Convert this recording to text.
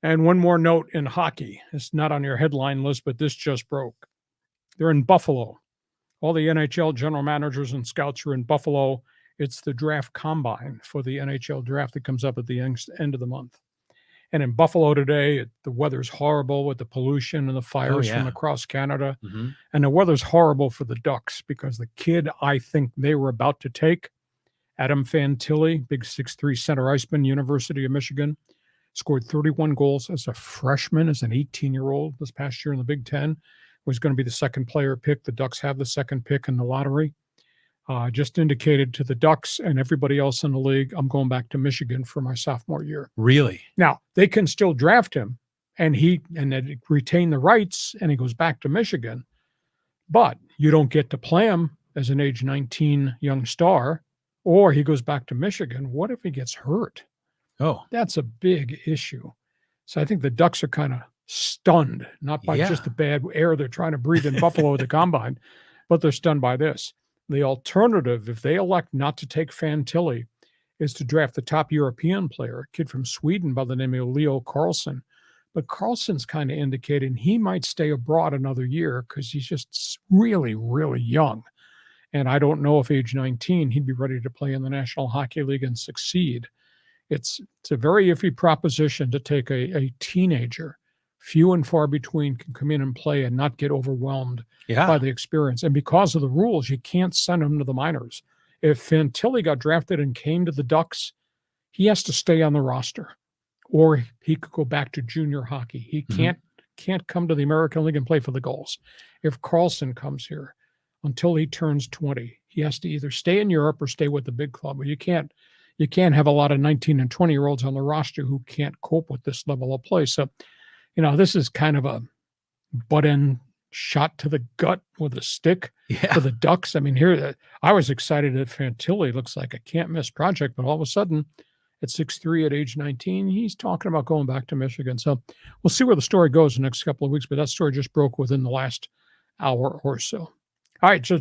And one more note in hockey. It's not on your headline list, but this just broke. They're in Buffalo. All the NHL general managers and scouts are in Buffalo. It's the draft combine for the NHL draft that comes up at the end of the month. And in Buffalo today, the weather's horrible with the pollution and the fires from across Canada. Mm-hmm. And the weather's horrible for the Ducks because the kid I think they were about to take, Adam Fantilli, big 6'3" center iceman, University of Michigan, scored 31 goals as a freshman, as an 18-year-old this past year in the Big Ten, was going to be the second player picked. The Ducks have the second pick in the lottery. Just indicated to the Ducks and everybody else in the league, I'm going back to Michigan for my sophomore year. Really? Now, they can still draft him, and they retain the rights, and he goes back to Michigan. But you don't get to play him as an age 19 young star, or he goes back to Michigan. What if he gets hurt? Oh. That's a big issue. So I think the Ducks are kind of stunned, not by just the bad air they're trying to breathe in Buffalo at the combine, but they're stunned by this. The alternative, if they elect not to take Fantilli, is to draft the top European player, a kid from Sweden by the name of Leo Carlson. But Carlson's kind of indicating he might stay abroad another year because he's just really, really young. And I don't know if age 19, he'd be ready to play in the National Hockey League and succeed. It's a very iffy proposition to take a teenager. Few and far between can come in and play and not get overwhelmed by the experience. And because of the rules, you can't send him to the minors. If Fantilli got drafted and came to the Ducks, he has to stay on the roster, or he could go back to junior hockey. He can't come to the American League and play for the Gulls. If Carlson comes here, until he turns 20, he has to either stay in Europe or stay with the big club. But you can't have a lot of 19 and 20-year-olds on the roster who can't cope with this level of play. So, this is kind of a butt-end shot to the gut with a stick for the Ducks. I mean, here, I was excited that Fantilli looks like a can't-miss project, but all of a sudden, at 6'3", at age 19, he's talking about going back to Michigan. So we'll see where the story goes in the next couple of weeks, but that story just broke within the last hour or so. All right, so